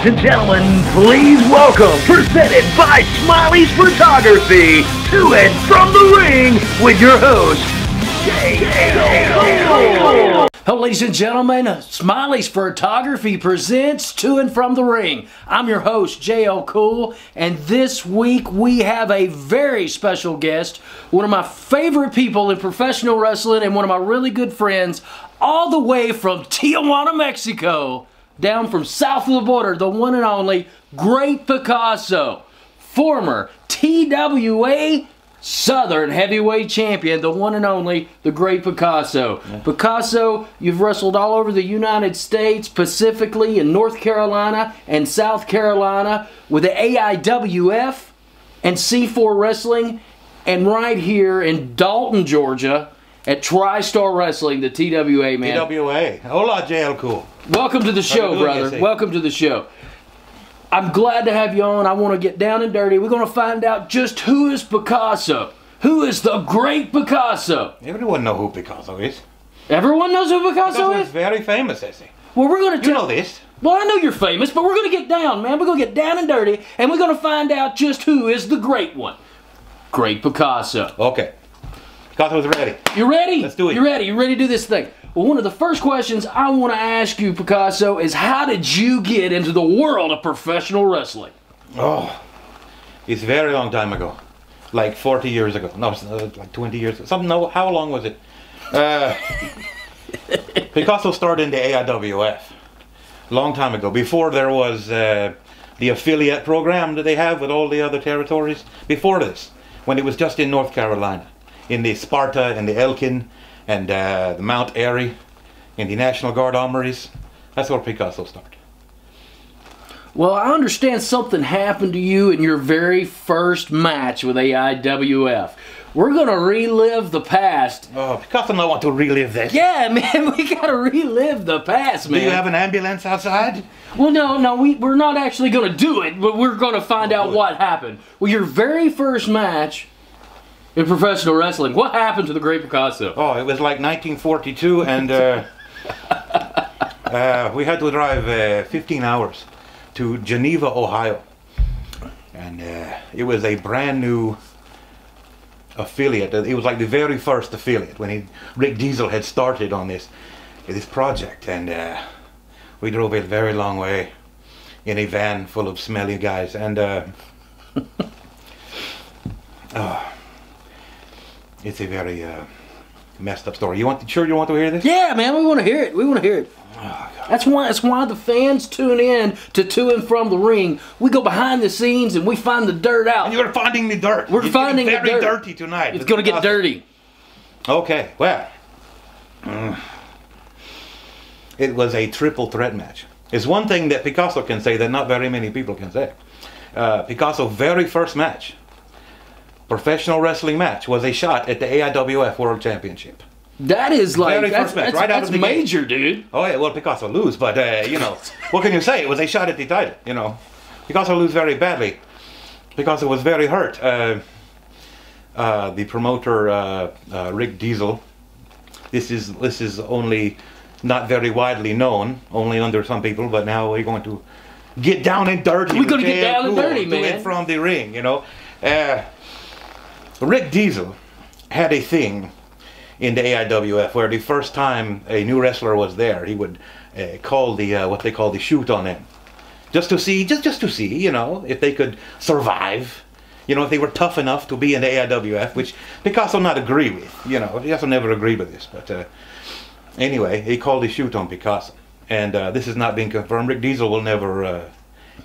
Ladies and gentlemen, please welcome, presented by Smiley's Photography, to and from the ring with your host, J.O. Hello, ladies and gentlemen. Smiley's Photography presents To and From the Ring. I'm your host, J.O. Cool, and this week we have a very special guest, one of my favorite people in professional wrestling and one of my really good friends, all the way from Tijuana, Mexico, down from south of the border, the one and only Great Picasso, former TWA Southern Heavyweight Champion, the one and only, the Great Picasso. Yeah. Picasso, you've wrestled all over the United States, specifically in North Carolina and South Carolina with the AIWF and C4 Wrestling, and right here in Dalton, Georgia at TriStar Wrestling, the TWA, man. TWA. Hola, JL Cool. Welcome to the show, brother. Welcome to the show. I'm glad to have you on. I want to get down and dirty. We're going to find out just who is Picasso. Who is the Great Picasso? Everyone knows who Picasso is. Everyone knows who Picasso is? He's very famous, is he? Well, we're going to You know this. Well, I know you're famous, but we're going to get down, man. We're going to get down and dirty, and we're going to find out just who is the great one. Great Picasso. Okay. Picasso's ready. You ready? Let's do it. You ready? You ready to do this thing? Well, one of the first questions I want to ask you, Picasso, is how did you get into the world of professional wrestling? Oh, it's a very long time ago. Like 40 years ago. No, it's like 20 years ago. No, how long was it? Picasso started in the AIWF. Long time ago. Before there was the affiliate program that they have with all the other territories. Before this, when it was just in North Carolina. In the Sparta and the Elkin and the Mount Airy, in the National Guard armories. That's where Picasso started. Well, I understand something happened to you in your very first match with AIWF. We're going to relive the past. Oh, Picasso don't want to relive this. Yeah, man, we got to relive the past, man. Do you have an ambulance outside? Well, no, we're not actually going to do it, but we're going to find out what happened. Well, your very first match in professional wrestling, what happened to the Great Picasso? Oh, it was like 1942, and we had to drive 15 hours to Geneva, Ohio. And it was a brand new affiliate. It was like the very first affiliate when Rick Diesel had started on this project. And we drove a very long way in a van full of smelly guys. And it's a very messed up story. Sure you want to hear this? Yeah, man, we want to hear it. We want to hear it. Oh, that's why the fans tune in to and From the Ring. We go behind the scenes and we find the dirt out. And you're finding the dirt. We're finding the dirt. Very dirty tonight. It's going to get dirty. Okay, well, it was a triple threat match. It's one thing that Picasso can say that not very many people can say. Picasso's very first match, professional wrestling match, was a shot at the AIWF World Championship. That is like, that's major, dude. Oh yeah, well, Picasso lose, but you know, what can you say? It was a shot at the title, you know. Picasso lose very badly. Picasso was very hurt. The promoter, Rick Diesel, this is only not very widely known, only under some people, but now we're going to get down and dirty. We're going to get down and dirty, man. Do it from the ring, you know. Rick Diesel had a thing in the AIWF where the first time a new wrestler was there, he would call the what they call the shoot on him, just to see, you know, if they could survive, you know, if they were tough enough to be in the AIWF, which Picasso not agree with, you know. Picasso never agreed with this, but anyway, he called the shoot on Picasso, and this is not being confirmed. Rick Diesel will never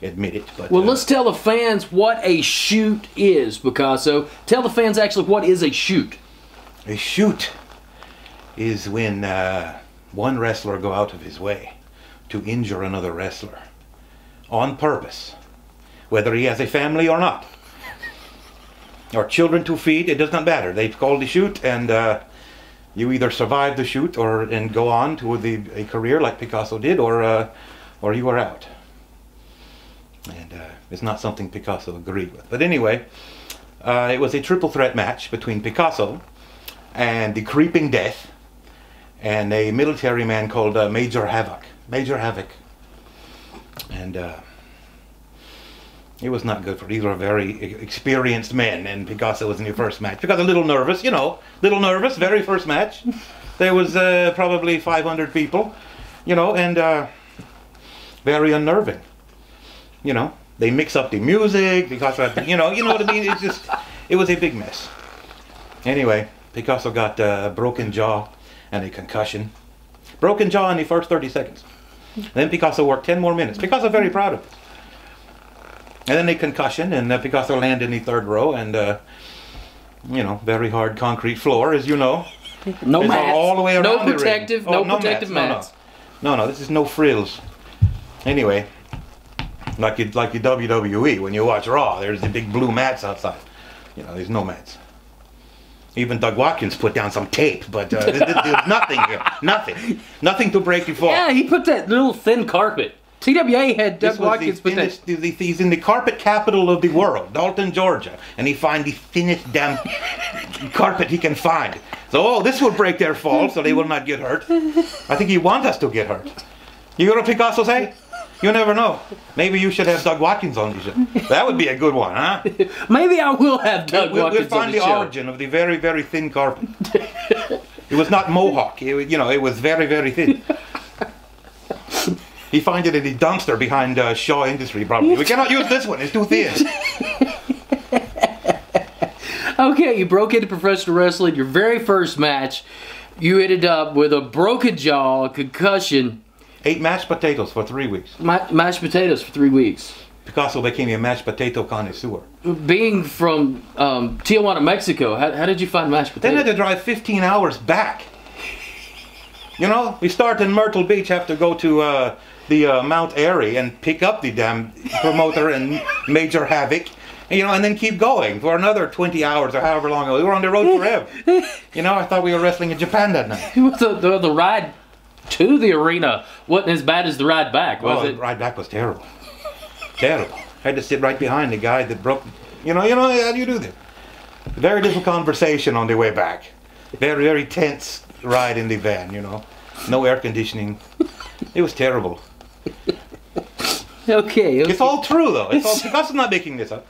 admit it. But, well, let's tell the fans what a shoot is, Picasso. Tell the fans actually what is a shoot. A shoot is when one wrestler go out of his way to injure another wrestler on purpose, whether he has a family or not, or children to feed. It does not matter. They call the shoot, and you either survive the shoot and go on to a career like Picasso did, or you are out. And it's not something Picasso agreed with. But anyway, it was a triple threat match between Picasso and the Creeping Death and a military man called Major Havoc. And It was not good for these were very experienced men, and Picasso was in your first match. Picasso a little nervous, you know, little nervous, very first match. There was probably 500 people, you know, and very unnerving. You know, they mix up the music, Picasso had to, you know what I mean? It's just, it was a big mess. Anyway, Picasso got a broken jaw and a concussion. Broken jaw in the first 30 seconds. Then Picasso worked 10 more minutes. Picasso very proud of it. And then a concussion, and Picasso landed in the third row, and you know, very hard concrete floor, as you know. No mats. All the way around no the protective, ring. no protective mats. No, this is no frills. Anyway, like you WWE, when you watch Raw, there's the big blue mats outside. You know, there's no mats. Even Doug Watkins put down some tape, but there's nothing here. Nothing to break you fall. Yeah, he put that little thin carpet. TWA had Doug Watkins put that. He's in the carpet capital of the world, Dalton, Georgia, and he finds the thinnest damn carpet he can find. So, this will break their fall, so they will not get hurt. I think he wants us to get hurt. You know what Picasso say? You never know. Maybe you should have Doug Watkins on the show. That would be a good one, huh? Maybe I will have Doug Watkins on the show. We'll find the origin of the very, very thin carpet. It was not Mohawk. It was very, very thin. He finds it in the dumpster behind Shaw Industry, probably. We cannot use this one. It's too thin. Okay, you broke into professional wrestling. Your very first match, you ended up with a broken jaw, a concussion. 8 mashed potatoes for 3 weeks. Mashed potatoes for 3 weeks. Picasso became a mashed potato connoisseur. Being from Tijuana, Mexico, how did you find mashed potatoes? Then I had to drive 15 hours back. You know, we start in Myrtle Beach, have to go to the Mount Airy and pick up the damn promoter and Major Havoc, and then keep going for another 20 hours or however long. We were on the road forever. I thought we were wrestling in Japan that night. The ride to the arena wasn't as bad as the ride back, was it? The ride back was terrible. Terrible. I had to sit right behind the guy that broke. How do you do that? Very little conversation on the way back. Very, very tense ride in the van, No air conditioning. It was terrible. Okay. It's all true, though. Picasso's not making this up.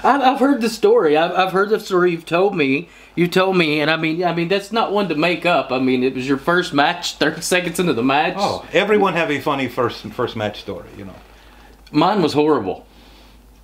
I've heard the story. I've heard the story you've told me. You told me, and I mean that's not one to make up. I mean, it was your first match, 30 seconds into the match. Oh, everyone have a funny first match story, Mine was horrible.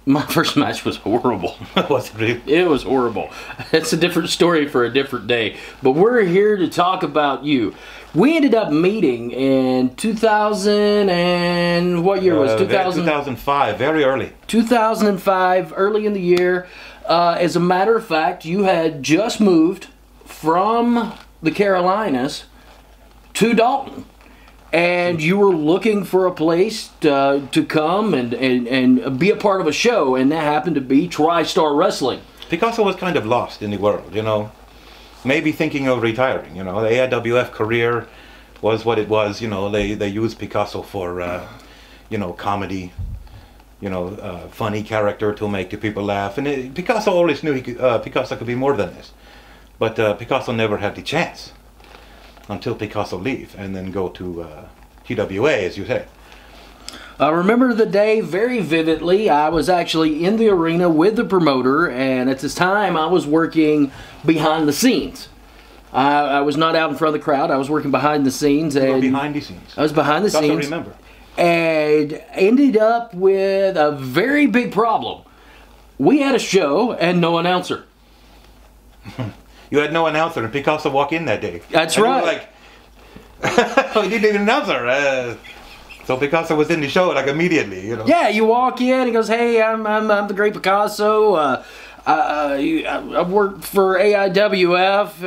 My first match was horrible. Was it really? It was horrible. It's a different story for a different day. But we're here to talk about you. We ended up meeting in 2000 and what year was 2000? 2005, very early. 2005, early in the year. As a matter of fact, you had just moved from the Carolinas to Dalton. And you were looking for a place to come and be a part of a show, and that happened to be TriStar Wrestling. Picasso was kind of lost in the world, Maybe thinking of retiring, The AIWF career was what it was, They used Picasso for, comedy, funny character to make the people laugh. And Picasso always knew Picasso could be more than this. But Picasso never had the chance. Until Picasso leave and then go to TWA, as you say. I remember the day very vividly. I was actually in the arena with the promoter, and at this time I was working behind the scenes. I was not out in front of the crowd. I was working behind the scenes. You were behind the scenes. I was behind the scenes. I remember. And ended up with a very big problem. We had a show and no announcer. You had no announcer, and Picasso walked in that day. That's and right. You were like, he didn't even announce her. So Picasso was in the show like immediately, Yeah, you walk in. He goes, "Hey, I'm the great Picasso. I worked for AIWF,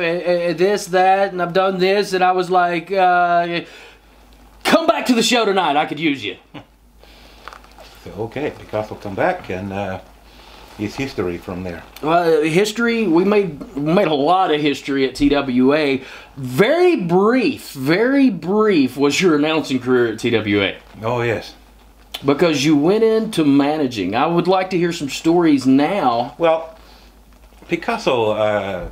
this, that, and I've done this." And I was like, "Come back to the show tonight. I could use you." So okay, Picasso come back and. It's history from there. Well, history, we made a lot of history at TWA. Very brief was your announcing career at TWA. Oh, yes. Because you went into managing. I would like to hear some stories now. Well, Picasso,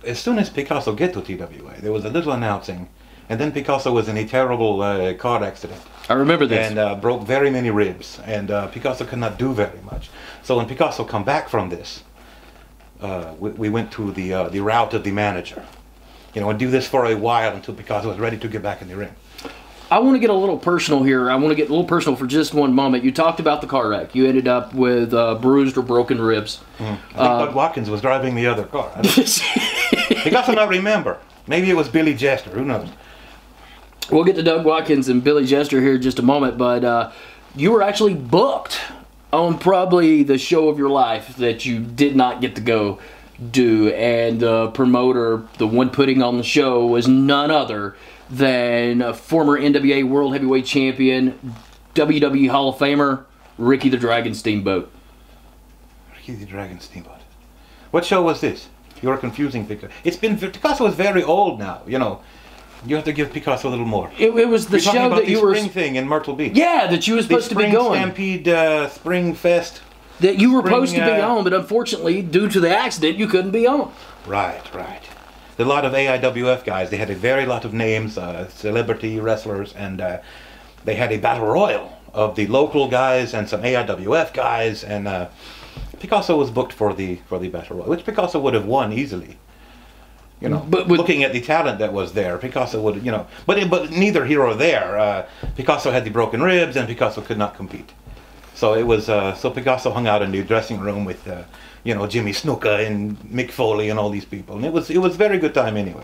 as soon as Picasso get to TWA, there was a little announcing And then Picasso was in a terrible car accident. I remember this. And broke very many ribs. And Picasso could not do very much. So when Picasso come back from this, we went to the route of the manager. You know, and do this for a while until Picasso was ready to get back in the ring. I want to get a little personal here. I want to get a little personal for just one moment. You talked about the car wreck. You ended up with bruised or broken ribs. I think Doug Watkins was driving the other car. Picasso not remember. Maybe it was Billy Jester. Who knows? We'll get to Doug Watkins and Billy Jester here in just a moment, but you were actually booked on probably the show of your life that you did not get to go do, and the promoter, the one putting on the show, was none other than former NWA World Heavyweight Champion, WWE Hall of Famer, Ricky the Dragon Steamboat. Ricky the Dragon Steamboat. What show was this? You're confusing Picasso. Picasso is very old now, you know. You have to give Picasso a little more. It was the show that you were... the spring thing in Myrtle Beach. Yeah, that you were supposed to be going. Stampede, Spring Fest. That you were supposed to be on, but unfortunately, due to the accident, you couldn't be on. Right. A lot of AIWF guys, they had a very lot of names, celebrity wrestlers, and they had a battle royal of the local guys and some AIWF guys, and Picasso was booked for the battle royal, which Picasso would have won easily. You know, but looking at the talent that was there, Picasso would, you know, but neither here or there. Picasso had the broken ribs, and Picasso could not compete. So it was so Picasso hung out in the dressing room with you know, Jimmy Snuka and Mick Foley and all these people, and it was a very good time anyway.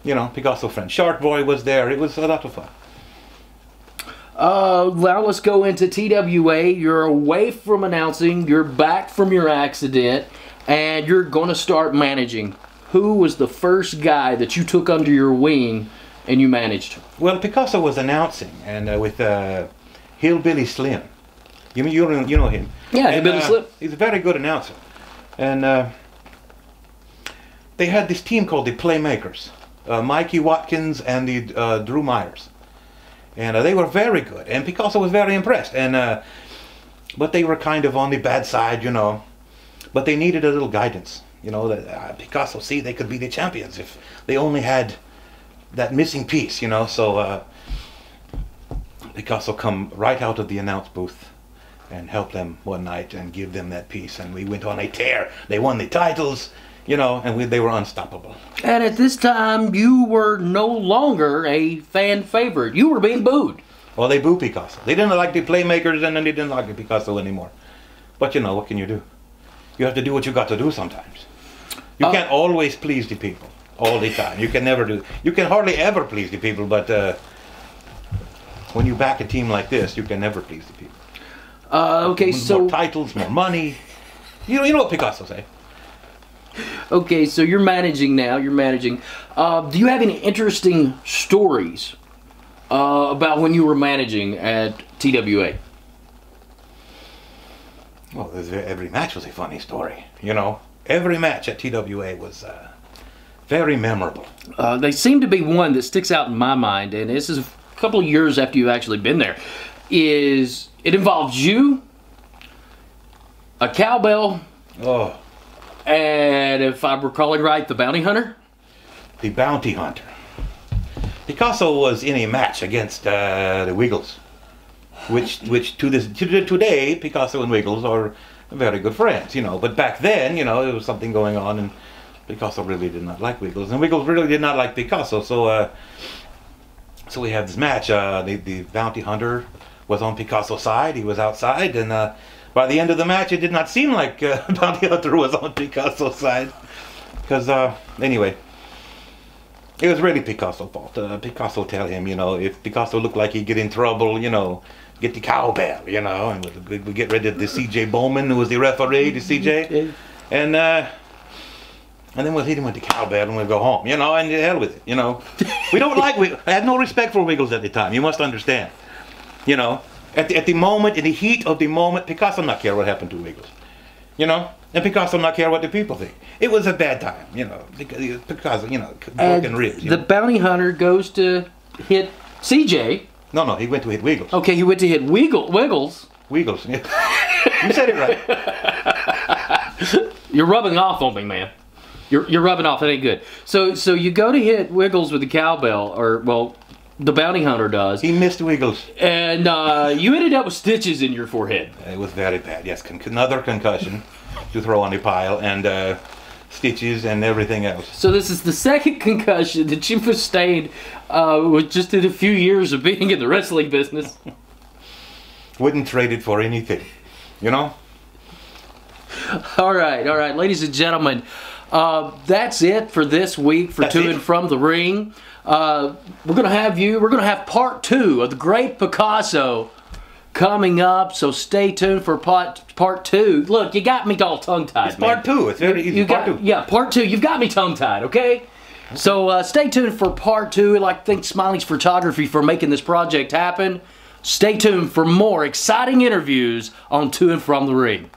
You know, Picasso friend Shark Boy was there. It was a lot of fun. Now let's go into TWA. You're away from announcing. You're back from your accident, and you're going to start managing. Who was the first guy that you took under your wing and you managed? Well, Picasso was announcing, and with Hillbilly Slim. You know him? Yeah, Hillbilly Slim. He's a very good announcer. And they had this team called the Playmakers, Mikey Watkins and the Drew Myers, and they were very good. And Picasso was very impressed. And but they were kind of on the bad side, you know. But they needed a little guidance, you know. That Picasso, see, they could be the champions if they only had that missing piece, you know. So Picasso come right out of the announce booth and help them one night and give them that piece, and we went on a tear. They won the titles, you know, and they were unstoppable. And at this time, you were no longer a fan favorite. You were being booed. Well, they booed Picasso. They didn't like the Playmakers, and then they didn't like the Picasso anymore. But you know, what can you do? You have to do what you got to do sometimes. You can't always please the people all the time. You can never do. You can hardly ever please the people, but when you back a team like this, you can never please the people. Okay, so more titles, more money. You know what Picasso say. Okay, so you're managing now. You're managing. Do you have any interesting stories about when you were managing at TWA? Well, every match was a funny story. You know, every match at TWA was very memorable. They seem to be one that sticks out in my mind, and this is a couple of years after you've actually been there. It involves you, a cowbell, and if I'm recalling right, the bounty hunter? The bounty hunter. Picasso was in a match against the Wiggles, which today, Picasso and Wiggles are very good friends, you know. But back then, you know, there was something going on, and Picasso really did not like Wiggles, and Wiggles really did not like Picasso. So we have this match. The bounty hunter was on Picasso's side. He was outside, and by the end of the match, it did not seem like bounty hunter was on Picasso's side, because anyway, it was really Picasso's fault. Picasso tell him, you know, if Picasso looked like he'd get in trouble, you know, get the cowbell, you know, and we get rid of the C.J. Bowman, who was the referee, the C.J., and then we'll hit him with the cowbell and we'll go home, you know, and the hell with it, you know. We don't like Wiggles. I had no respect for Wiggles at the time, you must understand. You know, at the moment, in the heat of the moment, Picasso not care what happened to Wiggles. You know, and Picasso not care what the people think. It was a bad time, you know, because Picasso, you know, broken ribs. The bounty hunter goes to hit CJ. No, he went to hit Wiggles. Okay, he went to hit Wiggles. Wiggles, yeah. You said it right. You're rubbing off on me, man. You're rubbing off. It ain't good. So you go to hit Wiggles with the cowbell, or well, the bounty hunter does. He missed Wiggles. And you ended up with stitches in your forehead. It was very bad. Yes, another concussion to throw on the pile, and stitches and everything else. So this is the second concussion that you've sustained with just in a few years of being in the wrestling business. Wouldn't trade it for anything, you know? All right, ladies and gentlemen, that's it for this week for To and From the Ring. We're gonna have part 2 of the Great Picasso coming up, so stay tuned for part 2. Look, you got me all tongue-tied. It's part 2. It's very easy. Part 2. Yeah, part 2. You've got me tongue-tied. Okay. So stay tuned for part 2. I'd like to thank Smiley's Photography for making this project happen. Stay tuned for more exciting interviews on To and From the Ring.